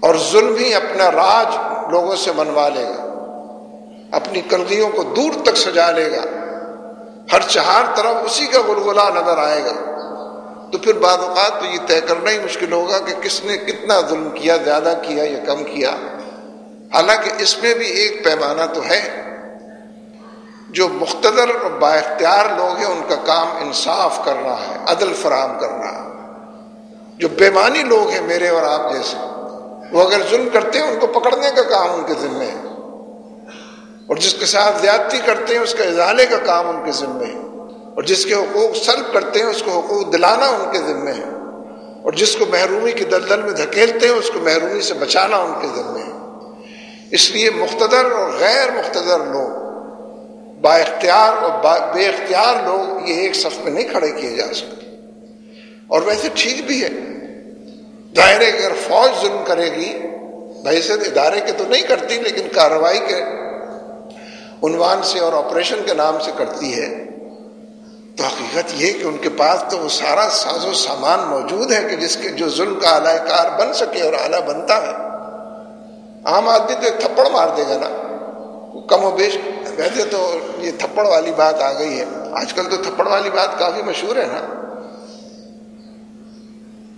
اور ظلم ہی اپنا راج لوگوں سے منوا لے گا، اپنی کلگیوں کو دور تک سجا لے گا، ہر چہار طرف اسی کا غلغلہ نظر آئے گا، تو پھر بعض اوقات تو یہ طے کرنا ہی مشکل ہوگا کہ کس نے کتنا ظلم کیا، زیادہ کیا یا کم کیا. حالانکہ اس میں بھی ایک پیمانہ تو ہے. جو مقتدر اور با اختیار لوگ ہیں ان کا کام انصاف کرنا ہے، عدل فراہم کرنا ہے. جو بےمانی لوگ ہیں میرے اور آپ جیسے، وہ اگر ظلم کرتے ہیں ان کو پکڑنے کا کام ان کے ذمہ ہے، اور جس کے ساتھ زیادتی کرتے ہیں اس کا ازالے کا کام ان کے ذمہ ہے، اور جس کے حقوق سلب کرتے ہیں اس کو حقوق دلانا ان کے ذمہ ہے، اور جس کو محرومی کی دلدل میں دھکیلتے ہیں اس کو محرومی سے بچانا ان کے ذمہ ہے. اس لیے مقتدر اور غیر مقتدر لوگ، با اختیار اور بے اختیار لوگ، یہ ایک صف میں نہیں کھڑے کیے جا سکتے. اور ویسے ٹھیک بھی ہے، ظاہر ہے کہ اگر فوج ظلم کرے گی بحیثیت ادارے کے تو نہیں کرتی، لیکن کارروائی کے عنوان سے اور آپریشن کے نام سے کرتی ہے، تو حقیقت یہ کہ ان کے پاس تو وہ سارا ساز و سامان موجود ہے کہ جس کے جو ظلم کا اعلی کار بن سکے اور اعلیٰ بنتا ہے۔ عام آدمی تو ایک تھپڑ مار دے گا نا، کم و بیش۔ ویسے تو یہ تھپڑ والی بات آ گئی ہے، آج کل تو تھپڑ والی بات کافی مشہور ہے نا۔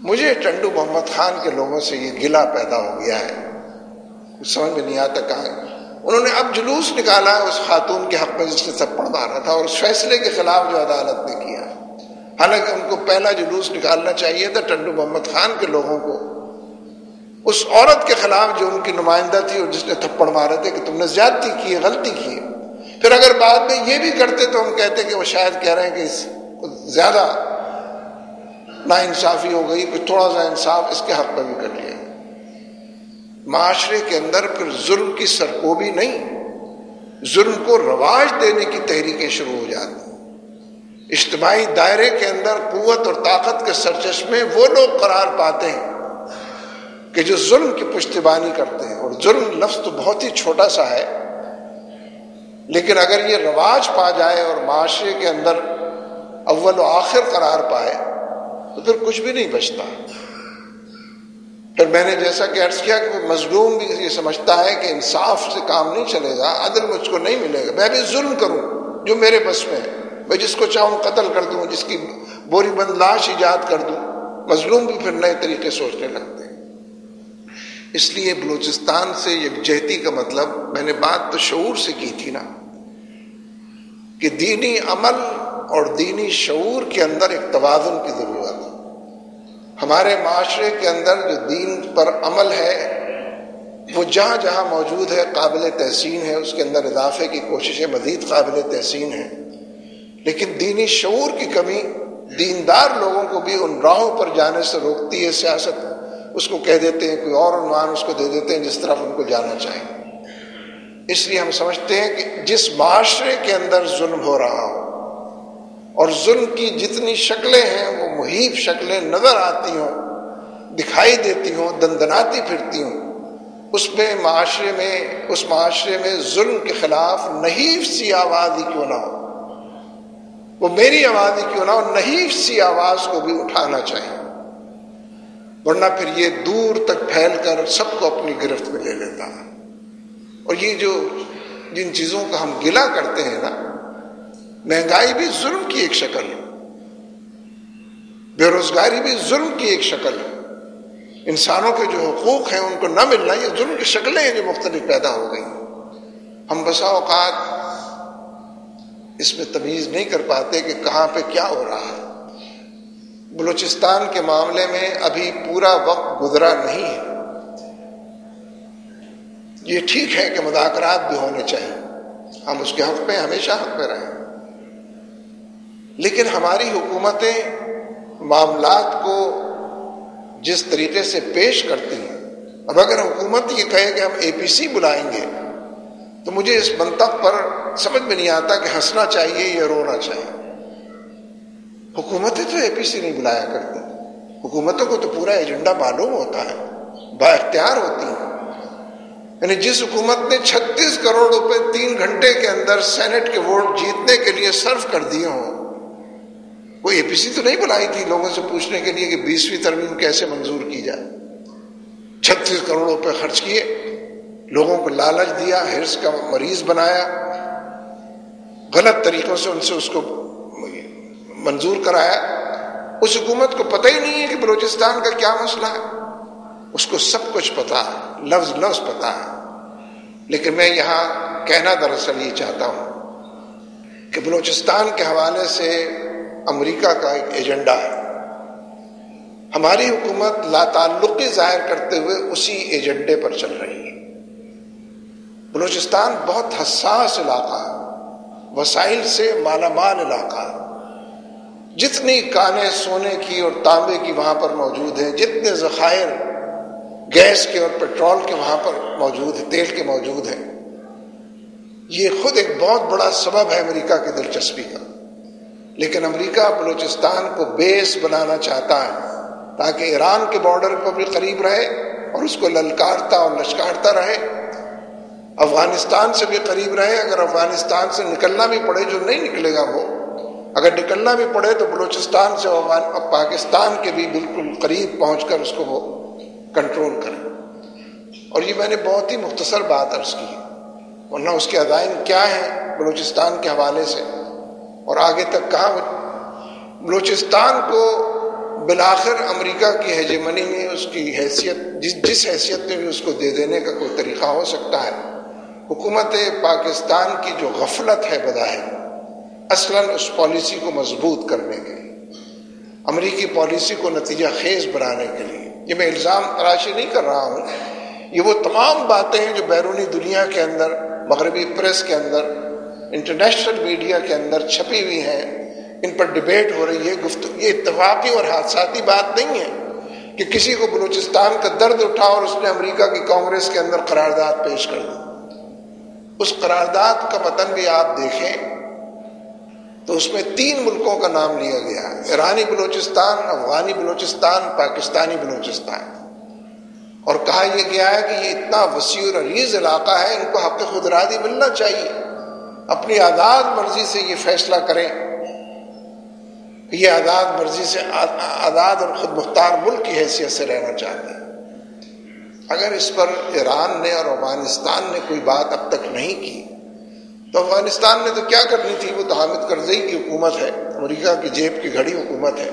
مجھے ٹنڈو محمد خان کے لوگوں سے یہ گلہ پیدا ہو گیا ہے، کچھ سمجھ میں نہیں آتا کہاں۔ انہوں نے اب جلوس نکالا ہے اس خاتون کے حق میں جس نے تھپڑ مارا تھا، اور اس فیصلے کے خلاف جو عدالت نے کیا، حالانکہ ان کو پہلا جلوس نکالنا چاہیے تھا ٹنڈو محمد خان کے لوگوں کو، اس عورت کے خلاف جو ان کی نمائندہ تھی اور جس نے تھپڑ مارے تھے کہ تم نے زیادتی کی ہے، غلطی کی ہے۔ پھر اگر بعد میں یہ بھی کرتے تو ہم کہتے کہ وہ شاید کہہ رہے ہیں کہ زیادہ ناانصافی ہو گئی، کچھ تھوڑا سا انصاف اس کے حق میں بھی کر لیا۔ معاشرے کے اندر پھر ظلم کی سرکوبی نہیں، ظلم کو رواج دینے کی تحریکیں شروع ہو جاتی ہیں۔ اجتماعی دائرے کے اندر قوت اور طاقت کے سرچشمے وہ لوگ قرار پاتے ہیں کہ جو ظلم کی پشتیبانی کرتے ہیں، اور ظلم لفظ تو بہت ہی چھوٹا سا ہے، لیکن اگر یہ رواج پا جائے اور معاشرے کے اندر اول و آخر قرار پائے تو پھر کچھ بھی نہیں بچتا۔ پھر میں نے جیسا کہ عرض کیا کہ مظلوم بھی یہ سمجھتا ہے کہ انصاف سے کام نہیں چلے گا، عدل مجھ کو نہیں ملے گا، میں بھی ظلم کروں جو میرے بس میں ہے، میں جس کو چاہوں قتل کر دوں، جس کی بوری بند لاش ایجاد کر دوں۔ مظلوم بھی پھر نئے طریقے سوچنے لگتے ہیں۔ اس لیے بلوچستان سے یکجہتی کا مطلب، میں نے بات تو شعور سے کی تھی نا، کہ دینی عمل اور دینی شعور کے اندر ایک توازن کی ضرورت ہے۔ ہمارے معاشرے کے اندر جو دین پر عمل ہے وہ جہاں جہاں موجود ہے قابل تحسین ہے، اس کے اندر اضافے کی کوششیں مزید قابل تحسین ہیں، لیکن دینی شعور کی کمی دیندار لوگوں کو بھی ان راہوں پر جانے سے روکتی ہے۔ سیاست اس کو کہہ دیتے ہیں، کوئی اور عنوان اس کو دے دیتے ہیں جس طرف ان کو جانا چاہیے۔ اس لیے ہم سمجھتے ہیں کہ جس معاشرے کے اندر ظلم ہو رہا ہو اور ظلم کی جتنی شکلیں ہیں وہ محیط شکلیں نظر آتی ہوں، دکھائی دیتی ہوں، دندناتی پھرتی ہوں، اس معاشرے میں ظلم کے خلاف نحیف سی آواز ہی کیوں نہ ہو، وہ میری آواز ہی کیوں نہ ہو، نحیف سی آواز کو بھی اٹھانا چاہیے، ورنہ پھر یہ دور تک پھیل کر سب کو اپنی گرفت میں لے لیتا ہے۔ اور یہ جن چیزوں کا ہم گلہ کرتے ہیں نا، مہنگائی بھی ظلم کی ایک شکل ہے، بے روزگاری بھی ظلم کی ایک شکل ہے، انسانوں کے جو حقوق ہیں ان کو نہ ملنا، یہ ظلم کی شکلیں ہیں جو مختلف پیدا ہو گئی۔ ہم بسا اوقات اس میں تمیز نہیں کر پاتے کہ کہاں پہ کیا ہو رہا ہے۔ بلوچستان کے معاملے میں ابھی پورا وقت گزرا نہیں ہے۔ یہ ٹھیک ہے کہ مذاکرات بھی ہونے چاہیے، ہم اس کے حق میں ہمیشہ حق میں رہیں، لیکن ہماری حکومتیں معاملات کو جس طریقے سے پیش کرتی ہیں، اب اگر حکومت یہ کہے کہ ہم اے پی سی بلائیں گے تو مجھے اس منطق پر سمجھ میں نہیں آتا کہ ہنسنا چاہیے یا رونا چاہیے۔ حکومتیں تو اے پی سی نہیں بلایا کرتی، حکومتوں کو تو پورا ایجنڈا معلوم ہوتا ہے، با اختیار ہوتی ہیں۔ یعنی جس حکومت نے 36 کروڑ روپے 3 گھنٹے کے اندر سینٹ کے ووٹ جیتنے کے لیے صرف کر دیے ہوں، وہ اے پی سی تو نہیں بلائی تھی لوگوں سے پوچھنے کے لیے کہ 20ویں ترمیم کیسے منظور کی جائے۔ 36 کروڑ روپے خرچ کیے، لوگوں کو لالچ دیا، ہرس کا مریض بنایا، غلط طریقوں سے ان سے اس کو منظور کرایا۔ اس حکومت کو پتہ ہی نہیں ہے کہ بلوچستان کا کیا مسئلہ ہے، اس کو سب کچھ پتا ہے، لفظ لفظ پتا ہے۔ لیکن میں یہاں کہنا دراصل یہ چاہتا ہوں کہ بلوچستان کے حوالے سے امریکہ کا ایک ایجنڈا ہے، ہماری حکومت لا تعلقی ظاہر کرتے ہوئے اسی ایجنڈے پر چل رہی ہے۔ بلوچستان بہت حساس علاقہ ہے، وسائل سے مالا مال علاقہ ہے، جتنی کانیں سونے کی اور تانبے کی وہاں پر موجود ہیں، جتنے ذخائر گیس کے اور پیٹرول کے وہاں پر موجود ہیں، تیل کے موجود ہیں، یہ خود ایک بہت بڑا سبب ہے امریکہ کی دلچسپی کا۔ لیکن امریکہ بلوچستان کو بیس بنانا چاہتا ہے تاکہ ایران کے بارڈر پر بھی قریب رہے اور اس کو للکارتا اور لشکارتا رہے، افغانستان سے بھی قریب رہے، اگر افغانستان سے نکلنا بھی پڑے، جو نہیں نکلے گا وہ، اگر نکلنا بھی پڑے تو بلوچستان سے پاکستان کے بھی بالکل قریب پہنچ کر اس کو وہ کنٹرول کرے۔ اور یہ میں نے بہت ہی مختصر بات عرض کی، ورنہ اس کے عزائم کیا ہیں بلوچستان کے حوالے سے اور آگے تک کہاں۔ بلوچستان کو بالآخر امریکہ کی ہیجمنی میں اس کی حیثیت جس حیثیت میں بھی اس کو دے دینے کا کوئی طریقہ ہو سکتا ہے۔ حکومت پاکستان کی جو غفلت ہے بظاہر، اصلاً اس پالیسی کو مضبوط کرنے کے لیے، امریکی پالیسی کو نتیجہ خیز بنانے کے لیے، یہ میں الزام تراشی نہیں کر رہا ہوں، یہ وہ تمام باتیں ہیں جو بیرونی دنیا کے اندر، مغربی پریس کے اندر، انٹرنیشنل میڈیا کے اندر چھپی ہوئی ہیں، ان پر ڈیبیٹ ہو رہی ہے، گفتگو، یہ اتفاقی اور حادثاتی بات نہیں ہے کہ کسی کو بلوچستان کا درد اٹھا اور اس نے امریکہ کی کانگریس کے اندر قرارداد پیش کر دی۔ اس قرارداد کا متن بھی آپ دیکھیں تو اس میں 3 ملکوں کا نام لیا گیا ہے، ایرانی بلوچستان، افغانی بلوچستان، پاکستانی بلوچستان، اور کہا یہ گیا ہے کہ یہ اتنا وسیع اور عریض علاقہ ہے، ان کو حق خود ارادی ملنا چاہیے، اپنی آزاد مرضی سے یہ فیصلہ کریں کہ یہ آزاد مرضی سے آزاد اور خود مختار ملک کی حیثیت سے رہنا چاہتے ہیں۔ اگر اس پر ایران نے اور افغانستان نے کوئی بات اب تک نہیں کی تو افغانستان نے تو کیا کرنی تھی، وہ تو حامد کرزئی کی حکومت ہے، امریکہ کی جیب کی گھڑی حکومت ہے۔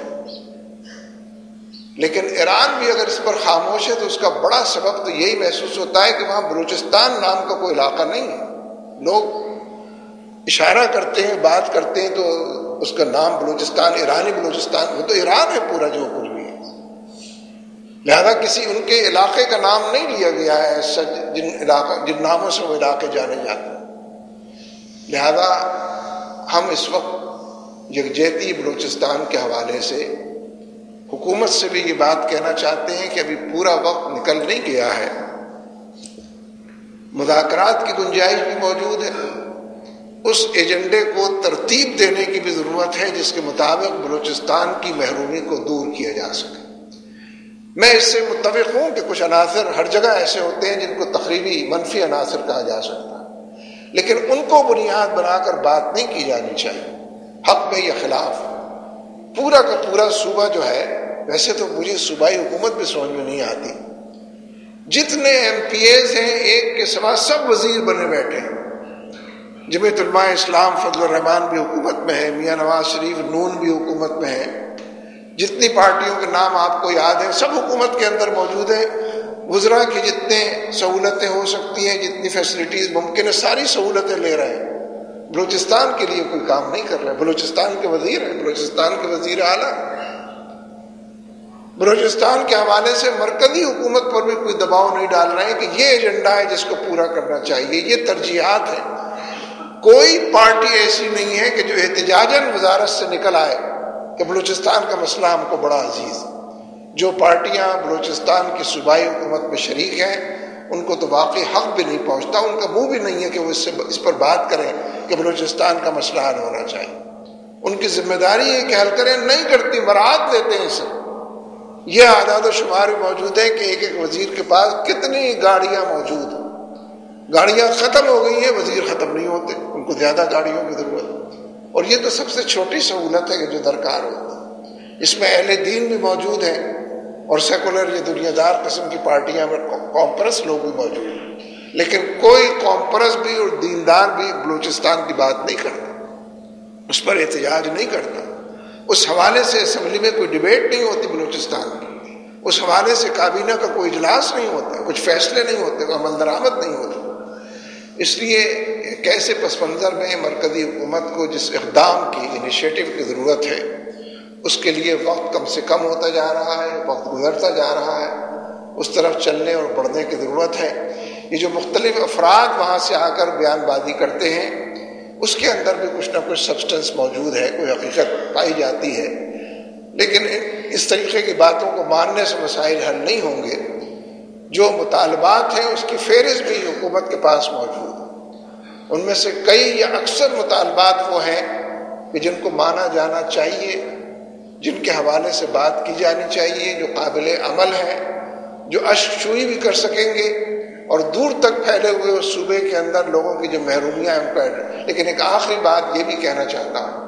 لیکن ایران بھی اگر اس پر خاموش ہے تو اس کا بڑا سبب تو یہی محسوس ہوتا ہے کہ وہاں بلوچستان نام کا کوئی علاقہ نہیں ہے، لوگ اشارہ کرتے ہیں، بات کرتے ہیں تو اس کا نام بلوچستان، ایرانی بلوچستان، وہ تو ایران ہے پورا جو کچھ بھی ہے، لہذا کسی ان کے علاقے کا نام نہیں لیا گیا ہے جن ناموں سے وہ علاقے جانے جاتے ہیں۔ لہذا ہم اس وقت یکجہتی بلوچستان کے حوالے سے حکومت سے بھی یہ بات کہنا چاہتے ہیں کہ ابھی پورا وقت نکل نہیں گیا ہے، مذاکرات کی گنجائش بھی موجود ہے، اس ایجنڈے کو ترتیب دینے کی بھی ضرورت ہے جس کے مطابق بلوچستان کی محرومی کو دور کیا جا سکے۔ میں اس سے متفق ہوں کہ کچھ عناصر ہر جگہ ایسے ہوتے ہیں جن کو تخریبی منفی عناصر کہا جا سکتا ہے، لیکن ان کو بنیاد بنا کر بات نہیں کی جانی چاہیے، حق میں یا خلاف۔ پورا کا پورا صوبہ جو ہے، ویسے تو مجھے صوبائی حکومت بھی سمجھ میں نہیں آتی، جتنے ایم پی ایز ہیں ایک کے سوا سب وزیر بنے بیٹھے ہیں۔ جمعیت علماء اسلام فضل الرحمان بھی حکومت میں ہے، میاں نواز شریف نون بھی حکومت میں ہے، جتنی پارٹیوں کے نام آپ کو یاد ہیں سب حکومت کے اندر موجود ہیں۔ وزراء کی جتنے سہولتیں ہو سکتی ہیں، جتنی فیسلٹیز ممکن ہے، ساری سہولتیں لے رہے ہیں، بلوچستان کے لیے کوئی کام نہیں کر رہے۔ بلوچستان کے وزیر ہیں، بلوچستان کے وزیر اعلیٰ، بلوچستان کے حوالے سے مرکزی حکومت پر بھی کوئی دباؤ نہیں ڈال رہے ہیں کہ یہ ایجنڈا ہے جس کو پورا کرنا چاہیے، یہ ترجیحات ہیں۔ کوئی پارٹی ایسی نہیں ہے کہ جو احتجاجاً وزارت سے نکل آئے کہ بلوچستان کا مسئلہ ہم کو بڑا عزیز ہے۔ جو پارٹیاں بلوچستان کی صوبائی حکومت میں شریک ہیں ان کو تو واقعی حق بھی نہیں پہنچتا، ان کا منہ بھی نہیں ہے کہ وہ اس پر بات کریں کہ بلوچستان کا مسئلہ حل ہونا چاہیے۔ ان کی ذمہ داری ہے کہ حل کریں، نہیں کرتی، مراعات دیتے ہیں اسے۔ یہ اعداد و شمار موجود ہے کہ ایک ایک وزیر کے پاس کتنی گاڑیاں موجود ہیں، گاڑیاں ختم ہو گئی ہیں، وزیر ختم نہیں ہوتے، ان کو زیادہ گاڑیوں کی ضرورت ہے۔ اور یہ تو سب سے چھوٹی سہولت ہے کہ جو درکار ہوتی ہے۔ اس میں اہل دین بھی موجود ہیں اور سیکولر یا دنیا دار قسم کی پارٹیاں میں کامپرس لوگ بھی موجود ہیں، لیکن کوئی کامپرس بھی اور دیندار بھی بلوچستان کی بات نہیں کرتا، اس پر احتجاج نہیں کرتا، اس حوالے سے اسمبلی میں کوئی ڈیبیٹ نہیں ہوتی بلوچستان کی، اس حوالے سے کابینہ کا کوئی اجلاس نہیں ہوتا، کچھ فیصلے نہیں ہوتے، کوئی عمل درآمد نہیں ہوتی۔ اس لیے ایک ایسے پس منظر میں مرکزی حکومت کو جس اقدام کی، انیشیٹو کی ضرورت ہے، اس کے لیے وقت کم سے کم ہوتا جا رہا ہے، وقت گزرتا جا رہا ہے، اس طرف چلنے اور بڑھنے کی ضرورت ہے۔ یہ جو مختلف افراد وہاں سے آ کر بیان بازی کرتے ہیں اس کے اندر بھی کچھ نہ کچھ سبسٹنس موجود ہے، کوئی حقیقت پائی جاتی ہے، لیکن اس طریقے کی باتوں کو ماننے سے مسائل حل نہیں ہوں گے۔ جو مطالبات ہیں اس کی فہرست بھی حکومت کے پاس موجود ہے، ان میں سے کئی یا اکثر مطالبات وہ ہیں کہ جن کو مانا جانا چاہیے، جن کے حوالے سے بات کی جانی چاہیے، جو قابل عمل ہیں، جو اشک شوئی بھی کر سکیں گے اور دور تک پھیلے ہوئے اس صوبے کے اندر لوگوں کی جو محرومیاں ہیں ان پر. لیکن ایک آخری بات یہ بھی کہنا چاہتا ہوں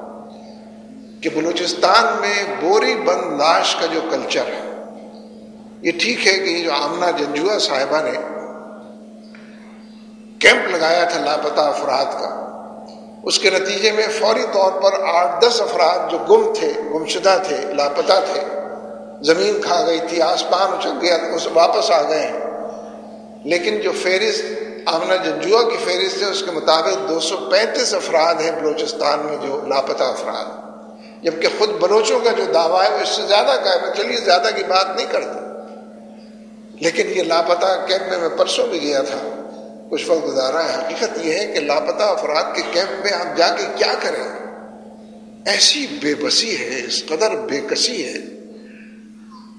کہ بلوچستان میں بوری بند لاش کا جو کلچر ہے، یہ ٹھیک ہے کہ یہ جو آمنہ جنجوعہ صاحبہ نے کیمپ لگایا تھا لاپتہ افراد کا، اس کے نتیجے میں فوری طور پر 8-10 افراد جو گم تھے، گمشدہ تھے، لاپتہ تھے، زمین کھا گئی تھی، آسمان اچک گیا، اس واپس آ گئے ہیں. لیکن جو فہرست آمنہ جنجوعہ کی فہرست ہے اس کے مطابق 235 افراد ہیں بلوچستان میں جو لاپتہ افراد، جبکہ خود بلوچوں کا جو دعویٰ ہے وہ اس سے زیادہ کا ہے. میں چلیے زیادہ کی بات نہیں کرتا، لیکن یہ لاپتہ کیمپ میں پرسوں بھی گیا تھا، کچھ وقت گزارا ہے. حقیقت یہ ہے کہ لاپتہ افراد کے کیمپ میں آپ جا کے کیا کریں؟ ایسی بے بسی ہے، اس قدر بے کسی ہے.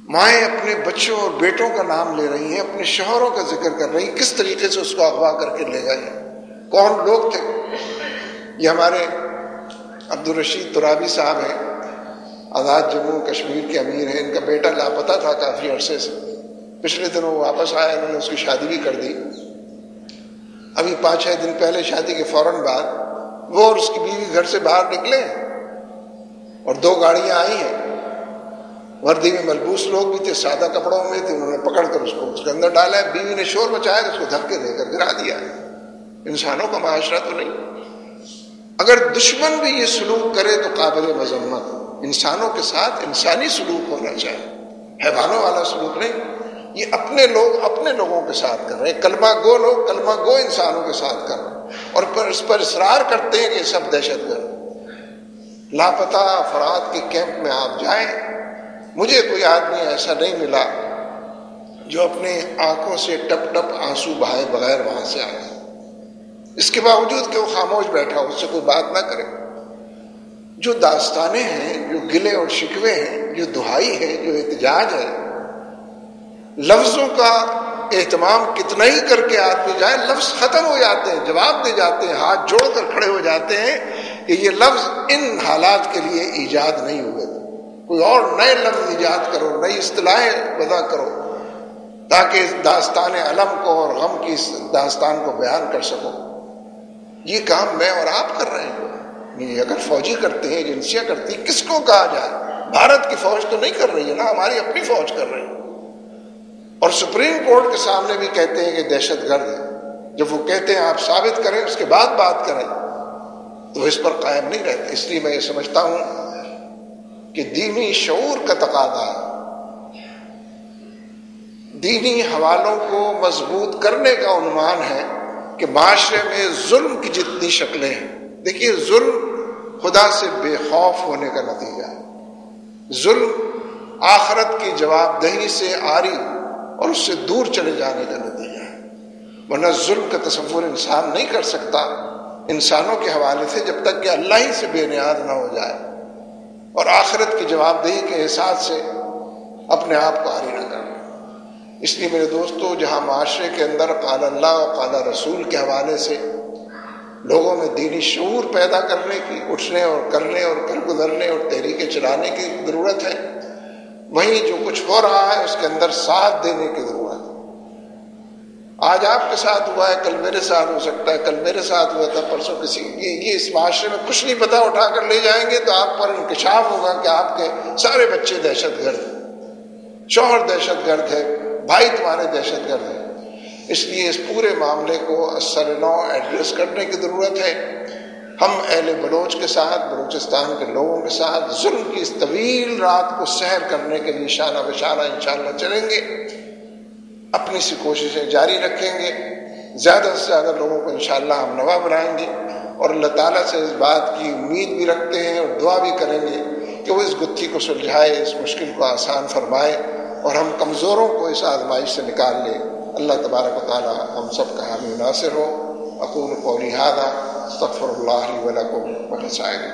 مائیں اپنے بچوں اور بیٹوں کا نام لے رہی ہیں، اپنے شوہروں کا ذکر کر رہی ہیں، کس طریقے سے اس کو اغوا کر کے لے گئے، کون لوگ تھے. یہ ہمارے عبدالرشید ترابی صاحب ہیں، آزاد جموں کشمیر کے امیر ہیں. ان کا بیٹا لاپتہ تھا کافی عرصے سے، پچھلے دنوں وہ واپس آیا، انہوں نے اس کی شادی بھی کر دی. ابھی 5-6 دن پہلے شادی کے فوراً بعد وہ اور اس کی بیوی گھر سے باہر نکلے اور 2 گاڑیاں آئی ہیں، وردی میں ملبوس لوگ بھی تھے، سادہ کپڑوں میں تھے، انہوں نے پکڑ کر اس کے اندر ڈالا ہے. بیوی نے شور مچایا تو اس کو دھکے دے کر گرا دیا. انسانوں کا معاشرہ تو نہیں. اگر دشمن بھی یہ سلوک کرے تو قابل مذمت. انسانوں کے ساتھ انسانی سلوک ہونا چاہیے، حیوانوں والا سلوک نہیں. یہ اپنے لوگ اپنے لوگوں کے ساتھ کر رہے ہیں، کلمہ گو لوگ کلمہ گو انسانوں کے ساتھ کر رہے ہیں، اور پھر اس پر اصرار کرتے ہیں کہ یہ سب دہشت گرد. لاپتہ افراد کے کیمپ میں آپ جائیں، مجھے کوئی آدمی ایسا نہیں ملا جو اپنے آنکھوں سے ٹپ ٹپ آنسو بہائے بغیر وہاں سے آئے، اس کے باوجود کہ وہ خاموش بیٹھا ہو، اس سے کوئی بات نہ کرے. جو داستانیں ہیں، جو گلے اور شکوے ہیں، جو دہائی ہے، جو احتجاج ہے، لفظوں کا اہتمام کتنا ہی کر کے آدمی جائے، لفظ ختم ہو جاتے ہیں، جواب دے جاتے ہیں، ہاتھ جوڑ کر کھڑے ہو جاتے ہیں کہ یہ لفظ ان حالات کے لیے ایجاد نہیں ہوئے. کوئی اور نئے لفظ ایجاد کرو، نئی اصطلاحیں وضع کرو تاکہ اس داستان علم کو اور غم کی اس داستان کو بیان کر سکو. یہ کام میں اور آپ کر رہے ہیں. یہ اگر فوجی کرتے ہیں، ایجنسیاں کرتی ہیں، کس کو کہا جائے؟ بھارت کی فوج تو نہیں کر رہی ہے نا، ہماری اپنی فوج کر رہی ہے. اور سپریم کورٹ کے سامنے بھی کہتے ہیں کہ دہشت گرد ہے. جب وہ کہتے ہیں آپ ثابت کریں، اس کے بعد بات کریں، تو اس پر قائم نہیں رہتے. اس لیے میں یہ سمجھتا ہوں کہ دینی شعور کا تقاضا ہے، دینی حوالوں کو مضبوط کرنے کا عنوان ہے کہ معاشرے میں ظلم کی جتنی شکلیں ہیں. دیکھیے، ظلم خدا سے بے خوف ہونے کا نتیجہ ہے. ظلم آخرت کی جواب دہی سے عاری اور اس سے دور چلے جانے کا نتیجہ ہے. ورنہ ظلم کا تصور انسان نہیں کر سکتا انسانوں کے حوالے سے جب تک کہ اللہ ہی سے بے نیاز نہ ہو جائے اور آخرت کی جواب دہی کے احساس سے اپنے آپ کو عاری نہ کرے. اس لیے میرے دوستو، جہاں معاشرے کے اندر قال اللہ و قال رسول کے حوالے سے لوگوں میں دینی شعور پیدا کرنے کی، اٹھنے اور کرنے اور پھر گزرنے اور تحریکیں چلانے کی ضرورت ہے، وہیں جو کچھ ہو رہا ہے اس کے اندر ساتھ دینے کی ضرورت ہے. آج آپ کے ساتھ ہوا ہے، کل میرے ساتھ ہو سکتا ہے، کل میرے ساتھ ہوا تھا، پرسوں کسی. یہ اس معاشرے میں کچھ نہیں پتا، اٹھا کر لے جائیں گے تو آپ پر انکشاف ہوگا کہ آپ کے سارے بچے دہشت گرد ہیں، شوہر دہشت گرد ہے، بھائی تمہارے دہشت گرد ہیں. اس لیے اس پورے معاملے کو اثر نو ایڈریس کرنے کی ضرورت ہے. ہم اہل بلوچ کے ساتھ، بلوچستان کے لوگوں کے ساتھ ظلم کی اس طویل رات کو سحر کرنے کے لیے شانہ بشانہ انشاءاللہ چلیں گے، اپنی سی کوششیں جاری رکھیں گے. زیادہ سے زیادہ لوگوں کو انشاءاللہ ہم نوا بنائیں گے، اور اللہ تعالیٰ سے اس بات کی امید بھی رکھتے ہیں اور دعا بھی کریں گے کہ وہ اس گتھی کو سلجھائے، اس مشکل کو آسان فرمائے اور ہم کمزوروں کو اس آزمائش سے نکال لے. اللہ تبارک و تعالیٰ ہم سب کا حامی و ناصر ہو. اقول قولی ھذا استغفر اللہ لی و لکم ولسائر